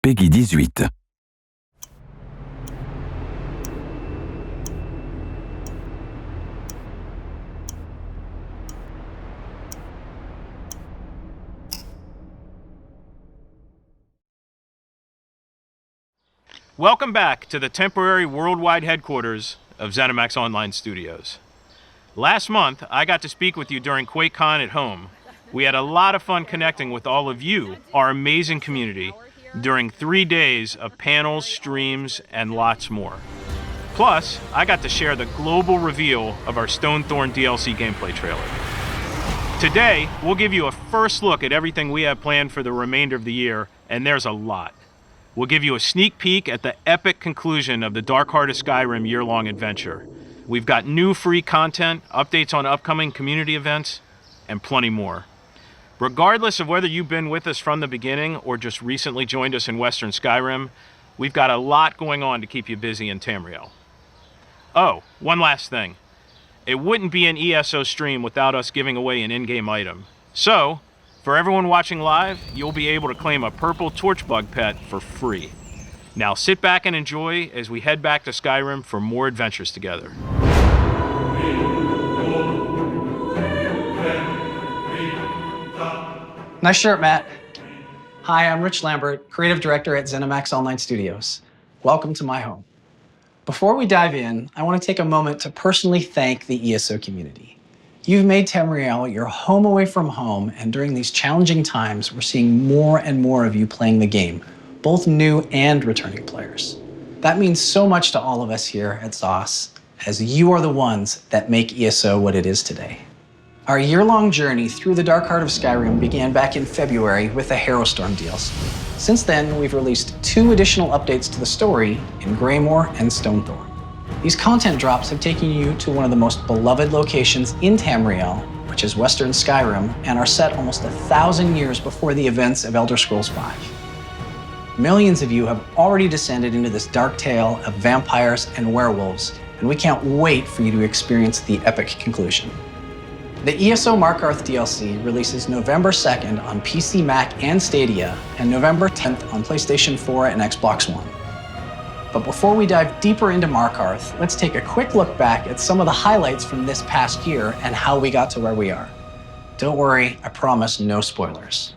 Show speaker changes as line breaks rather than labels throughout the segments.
Peggy 18.
Welcome back to the temporary worldwide headquarters of ZeniMax Online Studios. Last month, I got to speak with you during QuakeCon at home. We had a lot of fun connecting with all of you, our amazing community, during 3 days of panels, streams, and lots more. Plus, I got to share the global reveal of our Stonethorn DLC gameplay trailer. Today, we'll give you a first look at everything we have planned for the remainder of the year, and there's a lot. We'll give you a sneak peek at the epic conclusion of the Heart of Skyrim year-long adventure. We've got new free content, updates on upcoming community events, and plenty more. Regardless of whether you've been with us from the beginning or just recently joined us in Western Skyrim, we've got a lot going on to keep you busy in Tamriel. Oh, one last thing. It wouldn't be an ESO stream without us giving away an in-game item. So, for everyone watching live, you'll be able to claim a purple torchbug pet for free. Now sit back and enjoy as we head back to Skyrim for more adventures together.
Nice shirt, Matt. Hi, I'm Rich Lambert, Creative Director at ZeniMax Online Studios. Welcome to my home. Before we dive in, I want to take a moment to personally thank the ESO community. You've made Tamriel your home away from home, and during these challenging times, we're seeing more and more of you playing the game, both new and returning players. That means so much to all of us here at ZOS, as you are the ones that make ESO what it is today. Our year-long journey through the Heart of Skyrim began back in February with the Harrowstorm DLC. Since then, we've released 2 additional updates to the story in Greymoor and Stonethorn. These content drops have taken you to one of the most beloved locations in Tamriel, which is Western Skyrim, and are set almost 1,000 years before the events of Elder Scrolls V. Millions of you have already descended into this dark tale of vampires and werewolves, and we can't wait for you to experience the epic conclusion. The ESO Markarth DLC releases November 2nd on PC, Mac, and Stadia, and November 10th on PlayStation 4 and Xbox One. But before we dive deeper into Markarth, let's take a quick look back at some of the highlights from this past year and how we got to where we are. Don't worry, I promise no spoilers.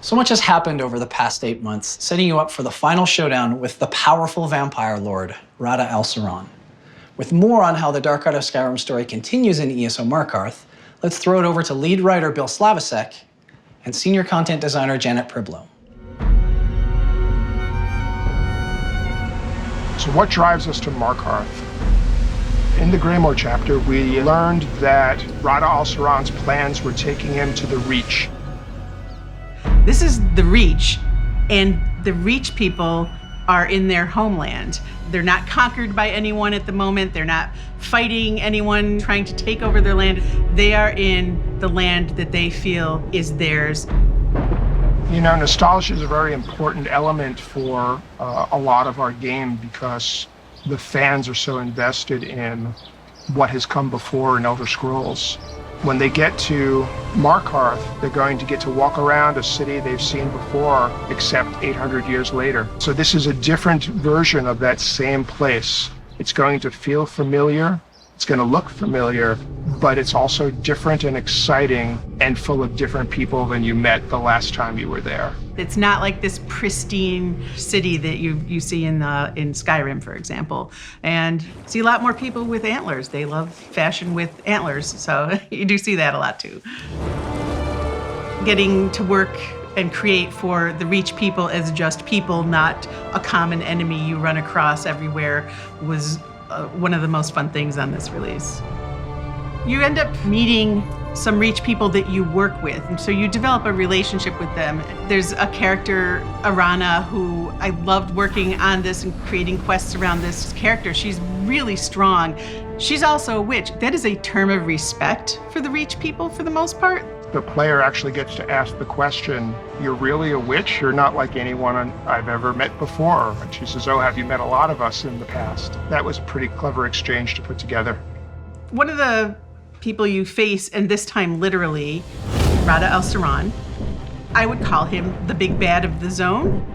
So much has happened over the past 8 months, setting you up for the final showdown with the powerful vampire lord, Rada al-Saran. With more on how the Heart of Skyrim story continues in ESO Markarth, let's throw it over to lead writer Bill Slavisek and senior content designer Janet Priblo.
So what drives us to Markarth? In the Greymoor chapter, we learned that Rada al-Saran's plans were taking him to the Reach.
This is the Reach, and the Reach people are in their homeland. They're not conquered by anyone at the moment. They're not fighting anyone trying to take over their land. They are in the land that they feel is theirs.
You know, nostalgia is a very important element for a lot of our game because the fans are so invested in what has come before in Elder Scrolls. When they get to Markarth, they're going to get to walk around a city they've seen before, except 800 years later. So this is a different version of that same place. It's going to feel familiar. It's going to look familiar, but it's also different and exciting and full of different people than you met the last time you were there.
It's not like this pristine city that you see in Skyrim, for example. And you see a lot more people with antlers. They love fashion with antlers, so you do see that a lot too. Getting to work and create for the Reach people as just people, not a common enemy you run across everywhere, was one of the most fun things on this release. You end up meeting some Reach people that you work with, and so you develop a relationship with them. There's a character, Arana, who I loved working on this and creating quests around this character. She's really strong. She's also a witch. That is a term of respect for the Reach people for the most part.
The player actually gets to ask the question, "You're really a witch? You're not like anyone I've ever met before." And she says, "Oh, have you met a lot of us in the past?" That was a pretty clever exchange to put together.
One of the people you face, and this time literally, Rada El-Saran, I would call him the big bad of the zone.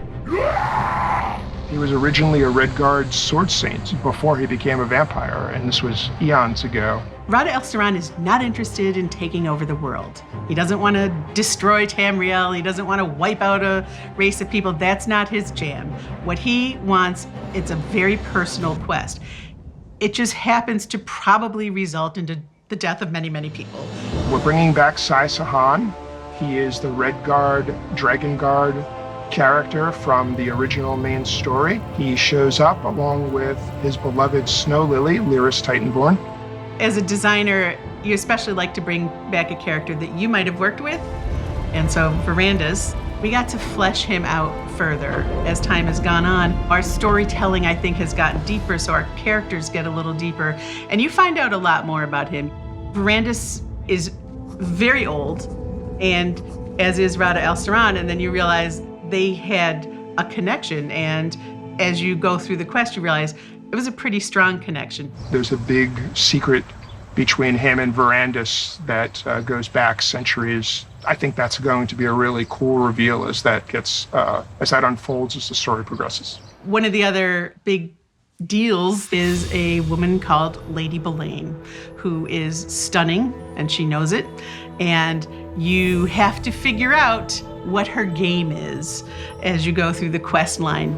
He was originally a Redguard sword saint before he became a vampire, and this was eons ago.
Rada El-Saran is not interested in taking over the world. He doesn't want to destroy Tamriel. He doesn't want to wipe out a race of people. That's not his jam. What he wants, it's a very personal quest. It just happens to probably result into the death of many, many people.
We're bringing back Sai Sahan. He is the Redguard, Dragon Guard character from the original main story. He shows up along with his beloved Snow Lily, Lyris Titanborn.
As a designer, you especially like to bring back a character that you might have worked with. And so for Randus, we got to flesh him out further as time has gone on. Our storytelling, I think, has gotten deeper, so our characters get a little deeper. And you find out a lot more about him. Randus is very old, and as is Rada El-Saran, and then you realize they had a connection. And as you go through the quest, you realize it was a pretty strong connection.
There's a big secret between him and Verandis that goes back centuries. I think that's going to be a really cool reveal as that unfolds as the story progresses.
One of the other big deals is a woman called Lady Belaine, who is stunning, and she knows it. And you have to figure out what her game is as you go through the quest line.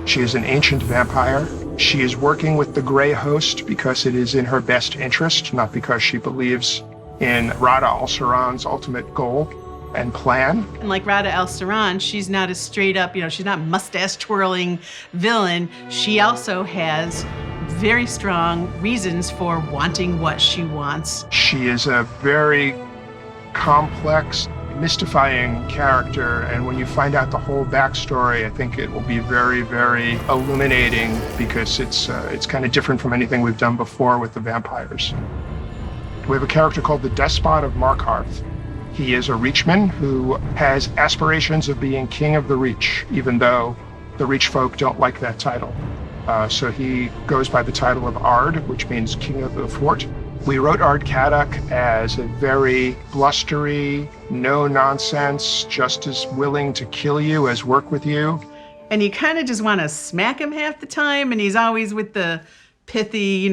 She is an ancient vampire. She is working with the Grey Host because it is in her best interest, not because she believes in Rada El-Saran's ultimate goal and plan.
And like Rada El-Saran, she's not a straight up, she's not mustache twirling villain. She also has very strong reasons for wanting what she wants.
She is a very complex, mystifying character, and when you find out the whole backstory, I think it will be very, very illuminating because it's kind of different from anything we've done before with the vampires. We have a character called the Despot of Markarth. He is a Reachman who has aspirations of being king of the Reach, even though the Reach folk don't like that title. So he goes by the title of Ard, which means king of the fort. We wrote Ard Kadok as a very blustery, no-nonsense, just as willing to kill you as work with you.
And you kind of just want to smack him half the time, and he's always with the pithy,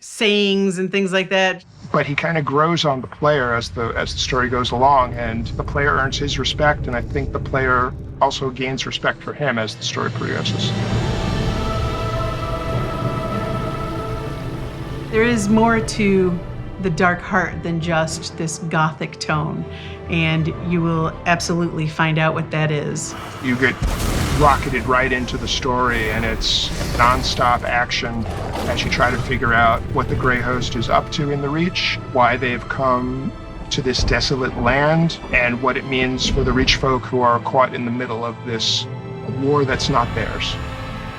sayings and things like that.
But he kind of grows on the player as the story goes along, and the player earns his respect, and I think the player also gains respect for him as the story progresses.
There is more to the Dark Heart than just this gothic tone, and you will absolutely find out what that is.
You get rocketed right into the story, and it's non-stop action as you try to figure out what the Grey Host is up to in the Reach, why they've come to this desolate land, and what it means for the Reach folk who are caught in the middle of this war that's not theirs.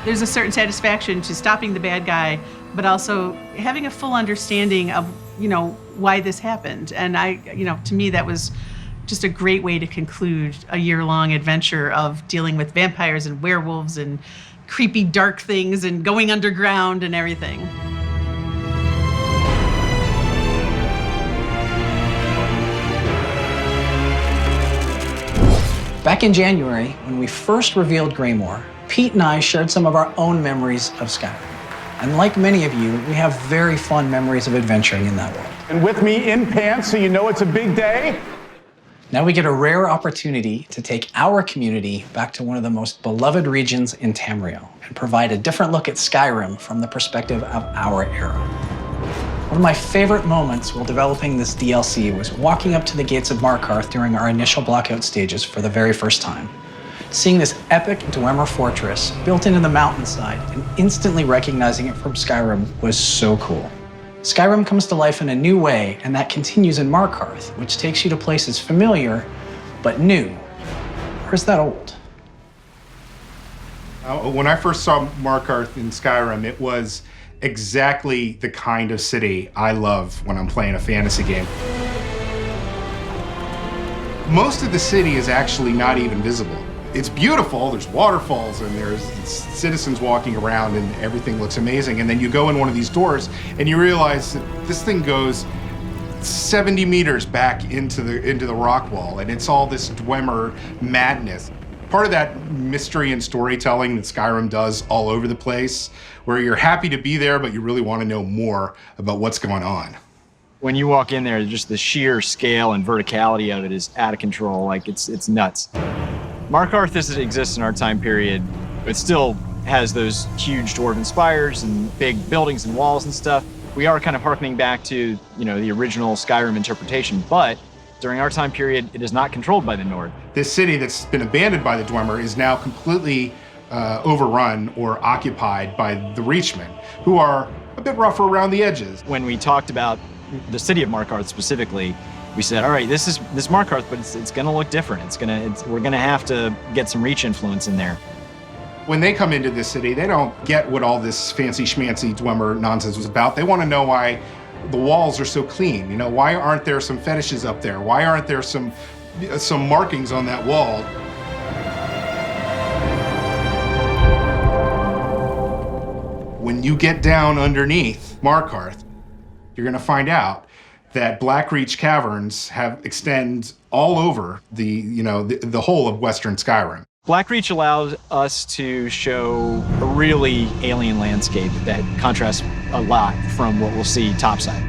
There's a certain satisfaction to stopping the bad guy, but also having a full understanding of, why this happened. And to me, that was just a great way to conclude a year-long adventure of dealing with vampires and werewolves and creepy dark things and going underground and everything.
Back in January, when we first revealed Greymoor, Pete and I shared some of our own memories of Skyrim. And like many of you, we have very fond memories of adventuring in that world.
And with me in pants, so you know it's a big day.
Now we get a rare opportunity to take our community back to one of the most beloved regions in Tamriel and provide a different look at Skyrim from the perspective of our era. One of my favorite moments while developing this DLC was walking up to the gates of Markarth during our initial blockout stages for the very first time. Seeing this epic Dwemer fortress built into the mountainside and instantly recognizing it from Skyrim was so cool. Skyrim comes to life in a new way, and that continues in Markarth, which takes you to places familiar, but new. Or is that old?
When I first saw Markarth in Skyrim, it was exactly the kind of city I love when I'm playing a fantasy game. Most of the city is actually not even visible. It's beautiful, there's waterfalls and there's citizens walking around and everything looks amazing. And then you go in one of these doors and you realize that this thing goes 70 meters back into the rock wall, and it's all this Dwemer madness. Part of that mystery and storytelling that Skyrim does all over the place, where you're happy to be there, but you really want to know more about what's going on.
When you walk in there, just the sheer scale and verticality of it is out of control. Like, it's nuts. Markarth, as it exists in our time period, it still has those huge dwarven spires and big buildings and walls and stuff. We are kind of harkening back to, the original Skyrim interpretation, but during our time period, it is not controlled by the Nord.
This city that's been abandoned by the Dwemer is now completely overrun or occupied by the Reachmen, who are a bit rougher around the edges.
When we talked about the city of Markarth specifically, we said, all right, this Markarth, but it's going to look different. We're going to have to get some Reach influence in there.
When they come into this city, they don't get what all this fancy schmancy Dwemer nonsense was about. They want to know why the walls are so clean. Why aren't there some fetishes up there? Why aren't there some markings on that wall? When you get down underneath Markarth, you're going to find out that Blackreach Caverns extend all over the whole of Western Skyrim.
Blackreach allows us to show a really alien landscape that contrasts a lot from what we'll see topside.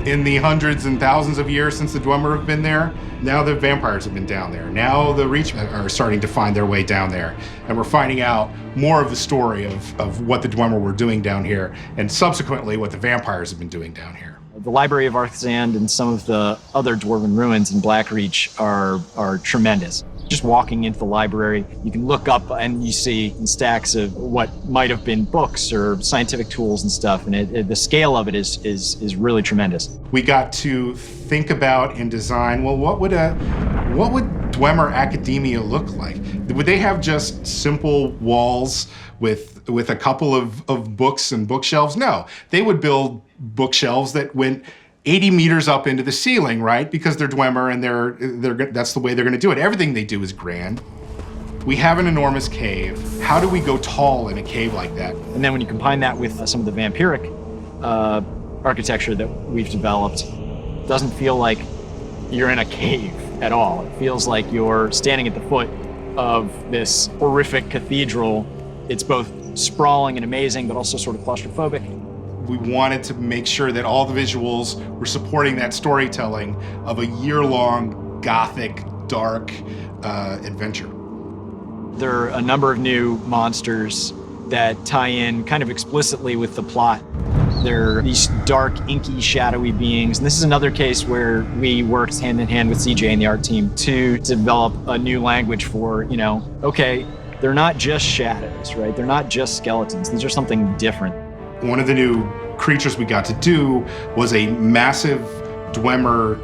In the hundreds and thousands of years since the Dwemer have been there, now the vampires have been down there. Now the Reach are starting to find their way down there. And we're finding out more of the story of what the Dwemer were doing down here, and subsequently what the vampires have been doing down here.
The Library of Arthsand and some of the other dwarven ruins in Blackreach are tremendous. Just walking into the library, you can look up and you see stacks of what might have been books or scientific tools and stuff, and the scale of it is really tremendous.
We got to think about and design, well, what would Dwemer academia look like? Would they have just simple walls with a couple of books and bookshelves? No, they would build bookshelves that went 80 meters up into the ceiling, right? Because they're Dwemer and that's the way they're gonna do it. Everything they do is grand. We have an enormous cave. How do we go tall in a cave like that?
And then when you combine that with some of the vampiric architecture that we've developed, it doesn't feel like you're in a cave at all. It feels like you're standing at the foot of this horrific cathedral. It's both sprawling and amazing, but also sort of claustrophobic.
We wanted to make sure that all the visuals were supporting that storytelling of a year-long, gothic, dark adventure.
There are a number of new monsters that tie in kind of explicitly with the plot. They're these dark, inky, shadowy beings. And this is another case where we worked hand in hand with CJ and the art team to develop a new language for, okay, they're not just shadows, right? They're not just skeletons. These are something different.
One of the new creatures we got to do was a massive Dwemer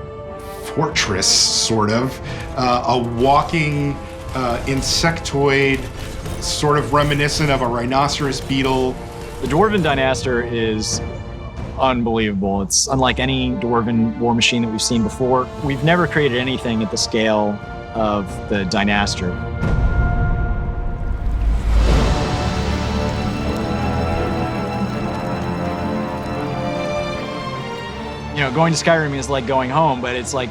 fortress, sort of, a walking insectoid, sort of reminiscent of a rhinoceros beetle.
The Dwarven Dynaster is unbelievable. It's unlike any Dwarven war machine that we've seen before. We've never created anything at the scale of the Dynaster. Going to Skyrim is like going home, but it's like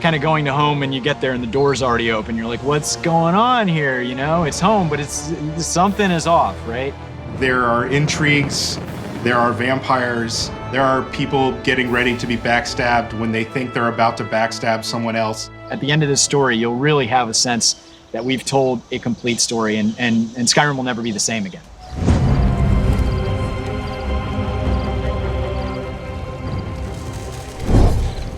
kind of going to home and you get there and the door's already open. You're like, what's going on here? It's home, but it's something is off, right?
There are intrigues There are vampires. There are people getting ready to be backstabbed when they think they're about to backstab someone else.
At the end of this story, you'll really have a sense that we've told a complete story, and Skyrim will never be the same again.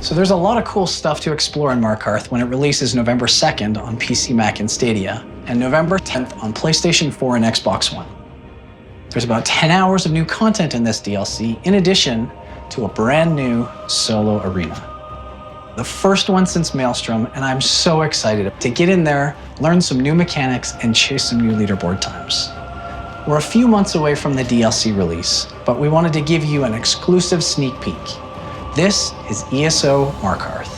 So there's a lot of cool stuff to explore in Markarth when it releases November 2nd on PC, Mac, and Stadia, and November 10th on PlayStation 4 and Xbox One. There's about 10 hours of new content in this DLC, in addition to a brand new solo arena. The first one since Maelstrom, and I'm so excited to get in there, learn some new mechanics, and chase some new leaderboard times. We're a few months away from the DLC release, but we wanted to give you an exclusive sneak peek. This is ESO Markarth.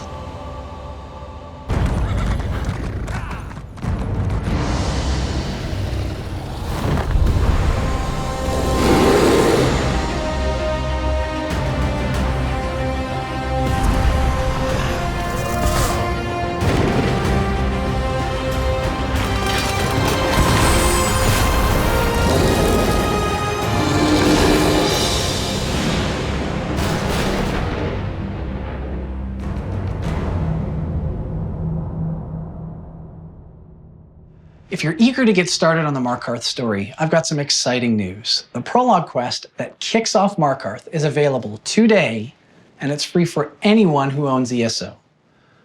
If you're eager to get started on the Markarth story, I've got some exciting news. The Prologue Quest that kicks off Markarth is available today, and it's free for anyone who owns ESO.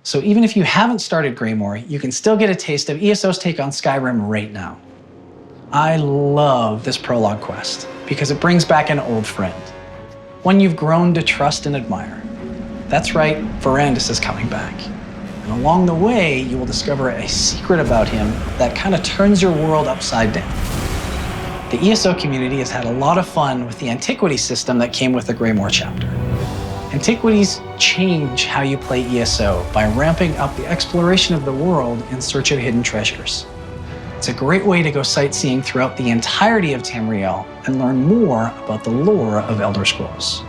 So even if you haven't started Greymoor, you can still get a taste of ESO's take on Skyrim right now. I love this Prologue Quest because it brings back an old friend, one you've grown to trust and admire. That's right, Verandis is coming back. And along the way, you will discover a secret about him that kind of turns your world upside down. The ESO community has had a lot of fun with the antiquity system that came with the Greymoor chapter. Antiquities change how you play ESO by ramping up the exploration of the world in search of hidden treasures. It's a great way to go sightseeing throughout the entirety of Tamriel and learn more about the lore of Elder Scrolls.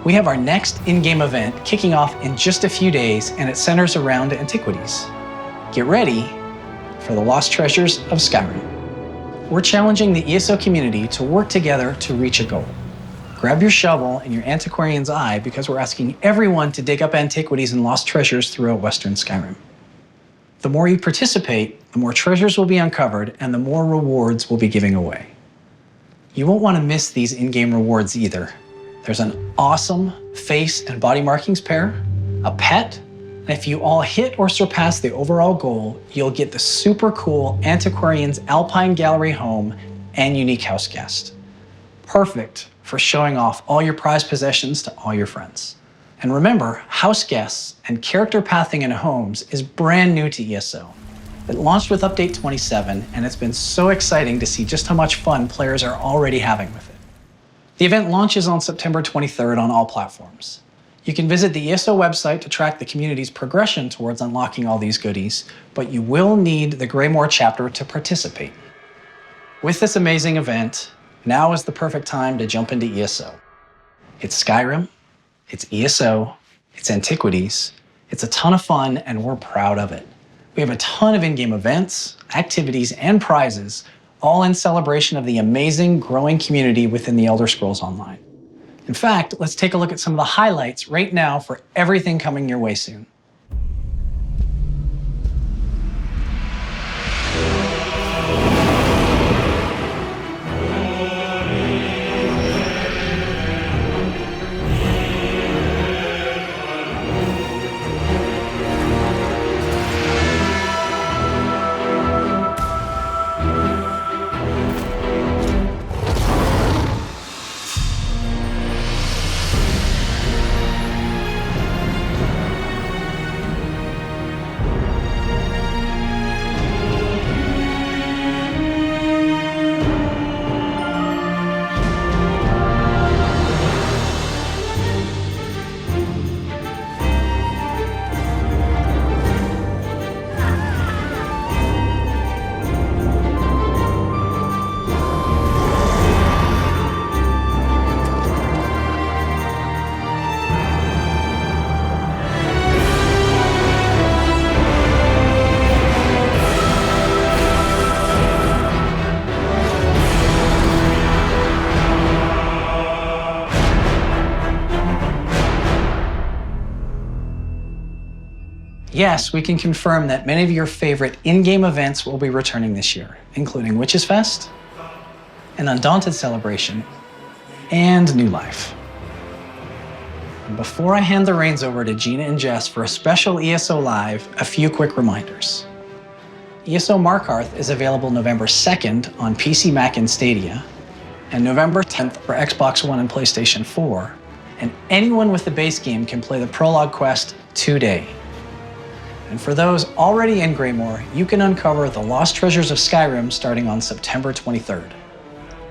We have our next in-game event kicking off in just a few days, and it centers around antiquities. Get ready for the lost treasures of Skyrim. We're challenging the ESO community to work together to reach a goal. Grab your shovel and your antiquarian's eye because we're asking everyone to dig up antiquities and lost treasures throughout Western Skyrim. The more you participate, the more treasures will be uncovered and the more rewards we'll be giving away. You won't want to miss these in-game rewards either. There's an awesome face and body markings pair, a pet, and if you all hit or surpass the overall goal, you'll get the super cool Antiquarian's Alpine Gallery home and unique house guest. Perfect for showing off all your prized possessions to all your friends. And remember, house guests and character pathing in homes is brand new to ESO. It launched with Update 27, and it's been so exciting to see just how much fun players are already having with it. The event launches on September 23rd on all platforms. You can visit the ESO website to track the community's progression towards unlocking all these goodies, but you will need the Greymoor chapter to participate. With this amazing event, now is the perfect time to jump into ESO. It's Skyrim, it's ESO, it's antiquities, it's a ton of fun, and we're proud of it. We have a ton of in-game events, activities, and prizes, all in celebration of the amazing growing community within the Elder Scrolls Online. In fact, let's take a look at some of the highlights right now for everything coming your way soon. Yes, we can confirm that many of your favorite in-game events will be returning this year, including Witches Fest, an Undaunted celebration, and New Life. And before I hand the reins over to Gina and Jess for a special ESO Live, a few quick reminders. ESO Markarth is available November 2nd on PC, Mac, and Stadia, and November 10th for Xbox One and PlayStation 4, and anyone with the base game can play the Prologue Quest today. And for those already in Greymoor, you can uncover the lost treasures of Skyrim starting on September 23rd.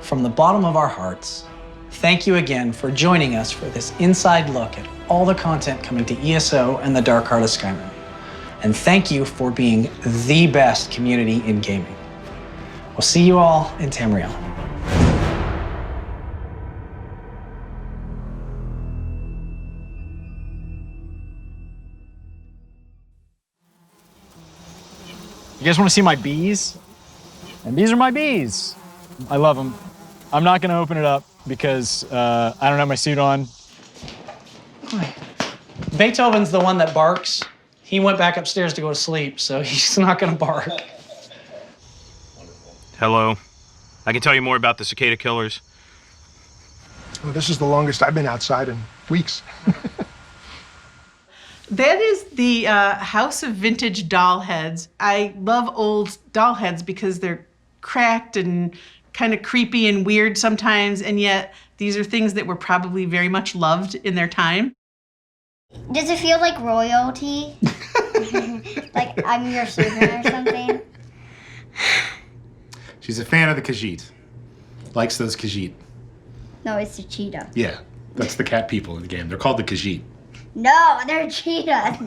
From the bottom of our hearts, thank you again for joining us for this inside look at all the content coming to ESO and the Dark Heart of Skyrim. And thank you for being the best community in gaming. We'll see you all in Tamriel.
You guys want to see my bees? And these are my bees. I love them. I'm not going to open it up because I don't have my suit on.
Beethoven's the one that barks. He went back upstairs to go to sleep, so he's not going to bark.
Hello. I can tell you more about the cicada killers.
Well, this is the longest I've been outside in weeks.
That is the House of Vintage Doll Heads. I love old doll heads because they're cracked and kind of creepy and weird sometimes, and yet these are things that were probably very much loved in their time.
Does it feel like royalty? Like I'm your servant or something?
She's a fan of the Khajiit. Likes those Khajiit.
No, it's a cheetah.
Yeah, that's the cat people in the game. They're called the Khajiit.
No, they're cheetahs.